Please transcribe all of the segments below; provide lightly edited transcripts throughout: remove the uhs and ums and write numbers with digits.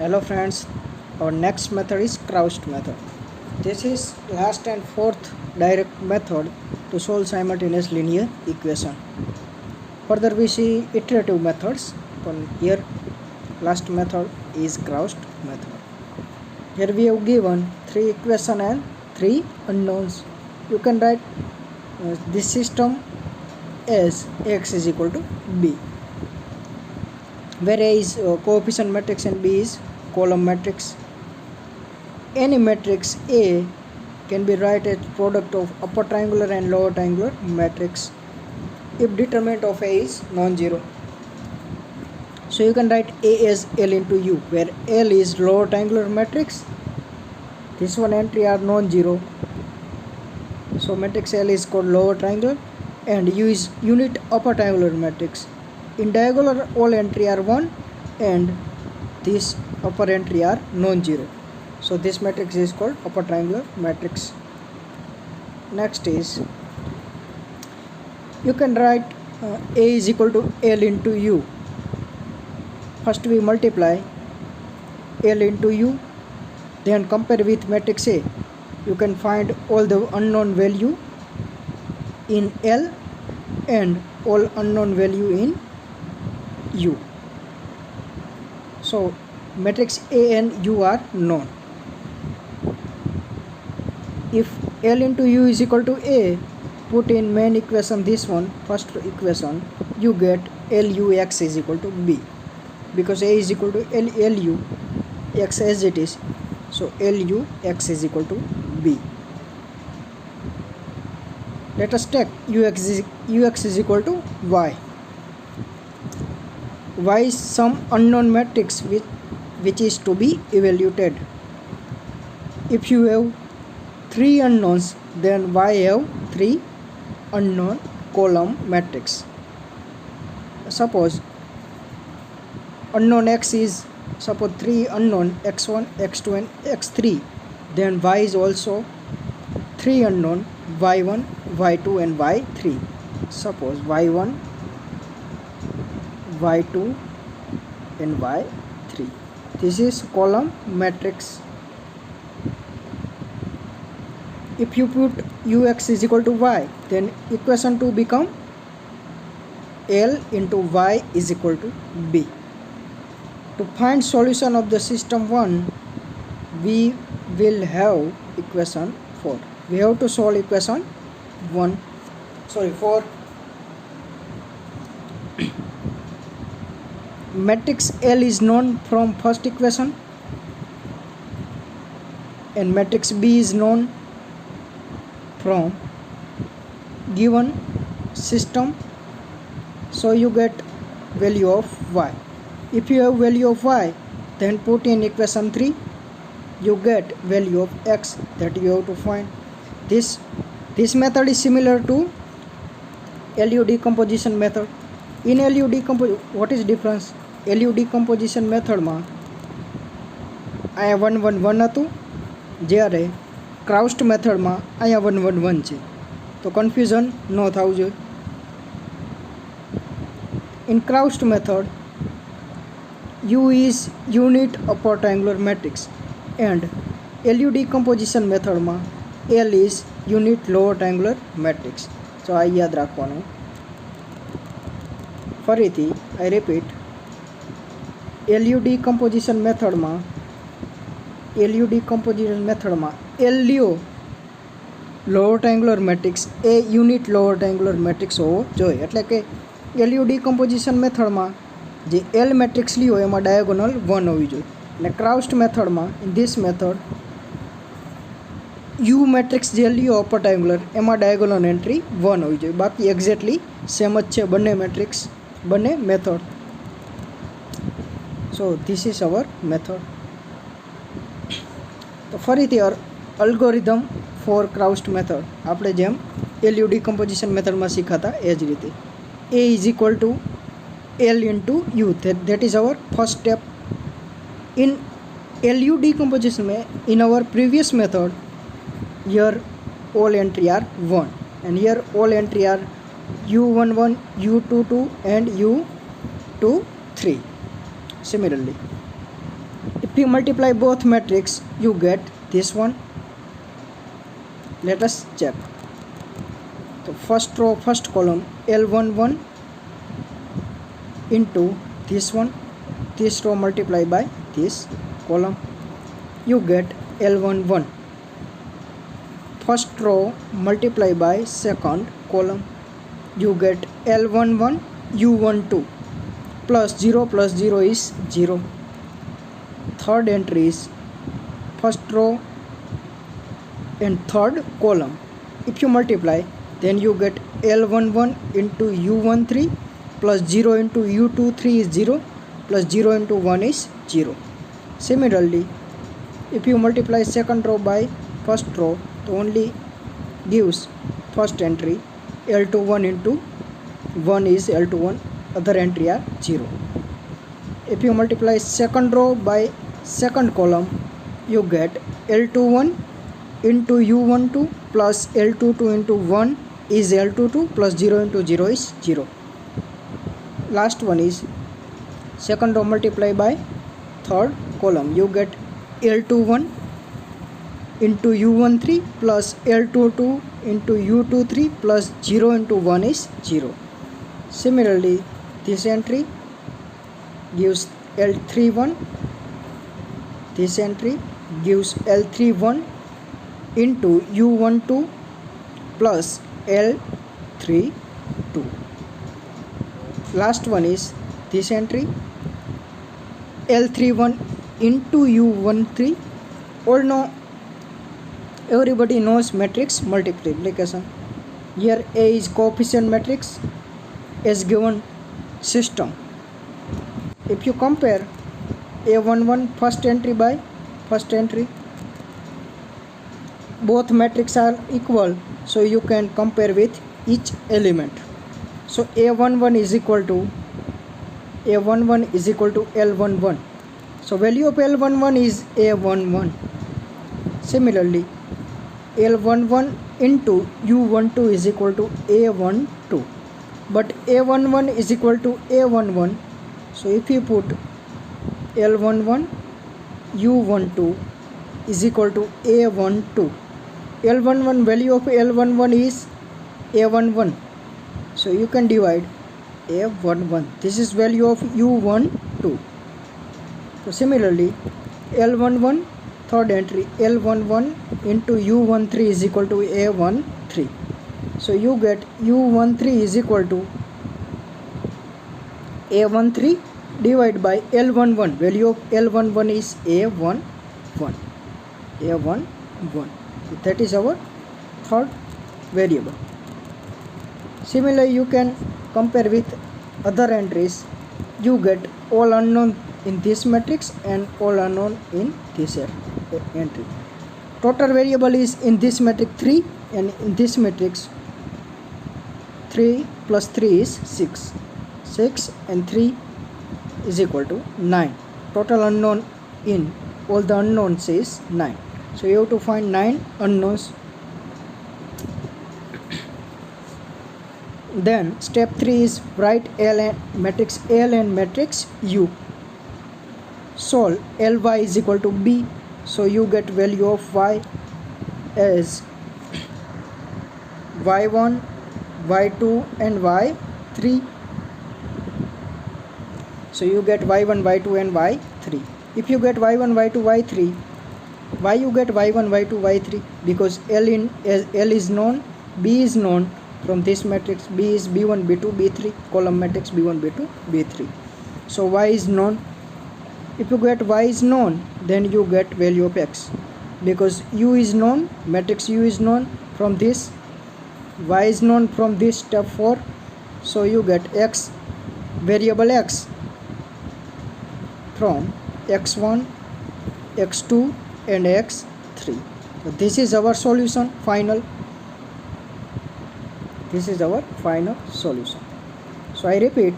Hello friends, our next method is Kraust method. This is last and fourth direct method to solve simultaneous linear equation. Further we see iterative methods, but here last method is Kraust method. Here we have given 3 equations and 3 unknowns. You can write this system as x is equal to b, where a is coefficient matrix and b is column matrix. Any matrix A can be written as product of upper triangular and lower triangular matrix if determinant of A is non-zero. So you can write A as L into U, where L is lower triangular matrix. This one entry are non-zero, so matrix L is called lower triangular, and U is unit upper triangular matrix. In diagonal all entry are 1 and this upper entry are non-zero, so this matrix is called upper triangular matrix. Next is you can write A is equal to L into U. First we multiply L into U, then compare with matrix A. You can find all the unknown value in L and all unknown value in U. So matrix A and U are known. If L into U is equal to A, put in main equation this one, first equation, you get LUX is equal to B, because A is equal to LU, X as it is, so LUX is equal to B. Let us take UX is equal to Y. Y is some unknown matrix which is to be evaluated. If you have 3 unknowns, then Y have 3 unknown column matrix. Suppose unknown X is, suppose 3 unknown X1, X2 and X3, then Y is also 3 unknown Y1, Y2 and Y3. Suppose Y1, Y2 and Y3. This is column matrix. If you put UX is equal to Y, then equation 2 become L into Y is equal to B. To find solution of the system 1, we will have equation 4. We have to solve equation 4. Matrix L is known from first equation and matrix B is known from given system, so you get value of Y. If you have value of Y, then put in equation 3, you get value of X that you have to find. This method is similar to LU decomposition method. In LU decomposition, what is difference? LU decomposition method માં અહીંયા 1 1 1 હતું, જ્યારે ક્રાઉસ્ટ મેથડમાં અહીંયા 1 1 1 છે, તો confusion ન થવું જોઈએ. In Kraust method, U is unit upper triangular matrix and LU decomposition method માં L is unit lower triangular matrix. So આ યાદ રાખવાનું. ફરીથી I repeat, LU decomposition method માં LU lower triangular matrix એ unit lower triangular matrix હોવો જોઈએ. એટલે કે LU decomposition method માં જે L matrix લ્યો એમાં diagonal 1 હોવી જોઈએ, અને Kraust method માં in this method U matrix જે લ્યો upper triangular એમાં diagonal entry 1 હોવી જોઈએ. બાકી exactly સેમ જ છે બંને matrix, બંને method. So this is our method. તો ફરીથી અલ્ગોરિધમ ફોર ક્રાઉસ્ટ મેથડ આપણે જેમ LU decomposition મેથડમાં શીખાતા એ જ રીતે. A is equal to L into U, that is our first step. In LU decomposition in our previous method, here all entry are 1 and here all entry are U11, U22 and U23. Similarly, if If you multiply both matrix, you get this one. Let us check. So first row, first column, L11 into this one, this row multiply by this column, you get L11. First row multiply by second column, you get L11 U12 plus 0 is 0. Third entry is first row and third column. If you multiply, then you get L11 into U13 plus 0 into U23 is 0 plus 0 into 1 is 0. Similarly, if you multiply second row by first row, it only gives first entry L21 into 1 is L21, other entry are 0. If you multiply second row by second column, you get L21 into U12 plus L22 into 1 is L22 plus 0 into 0 is 0. Last one is second row multiply by third column, you get L21 into U13 plus L22 into U23 plus 0 into 1 is 0. Similarly, this entry gives L31, this entry gives L31 into U12 plus L32. Last one is this entry L31 into U13. All know, everybody knows matrix multiplication. Here A is coefficient matrix as given system. If you compare A11 first entry by first entry, both matrix are equal, so you can compare with each element. So A11 is equal to L11. So value of L11 is A11. Similarly, L11 into U12 is equal to A12, but A11 is equal to A11. So if you put L11 U12 is equal to A12, L11 value of L11 is A11, so you can divide A11. This is value of U12. So similarly, L11 third entry L11 into U13 is equal to A13. So you get U13 is equal to A13 divided by L11. Value of L11 is A11. That is our third variable. Similarly, you can compare with other entries. You get all unknown in this matrix and all unknown in this entry. Total variable is in this matrix 3, and in this matrix 3 plus 3 is 6. 6 and 3 is equal to 9. Total unknown in all the unknowns is 9. So you have to find 9 unknowns. Then step 3 is write matrix L and matrix U. Solve Ly is equal to B. So you get value of y as y1, y2 and y3. So you get y1, y2 and y3. If you get y1, y2, y3, why you get y1, y2, y3? Because L is known, B is known. From this matrix, B is B1, B2, B3, column matrix B1, B2, B3. So Y is known. If you get Y is known, then you get value of X. Because U is known, matrix U is known from this, Y is known from this step 4. So you get X, variable X from X1, X2 and X3. So this is our solution, final. This is our final solution. So I repeat,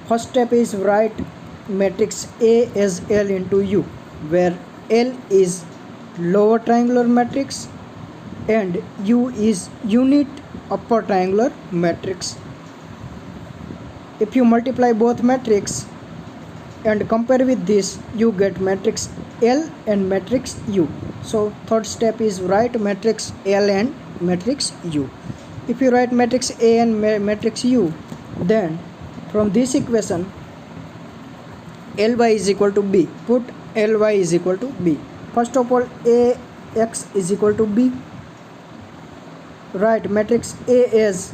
first step is write matrix A as L into U, where L is lower triangular matrix and U is unit upper triangular matrix. If you multiply both matrix, and compare with this, you get matrix L and matrix U. So third step is write matrix L and matrix U. If you write matrix A and matrix U, then from this equation Ly is equal to B. Put Ly is equal to B. First of all, Ax is equal to B. Write matrix A as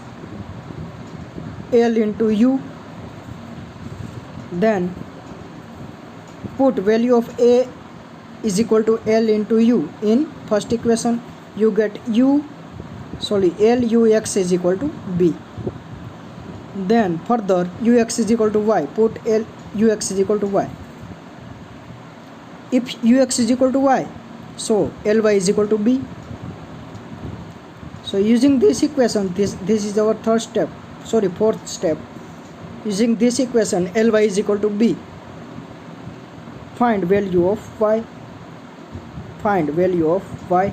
L into U. Then put value of A is equal to L into U in first equation. You get Lux is equal to B. Then further Ux is equal to Y. Put Ux is equal to Y. If Ux is equal to Y, so Ly is equal to B. So using this equation, this is our fourth step. Using this equation, Ly is equal to B. Find value of Y. Find value of Y.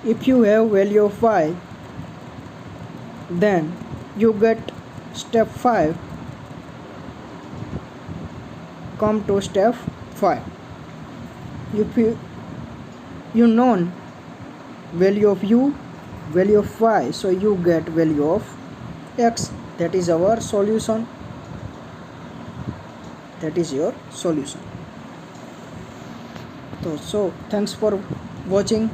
If you have value of Y, then you get step 5. Come to step 5. If you known value of U, value of Y, so you get value of X. That is our solution. That is your solution. So thanks for watching.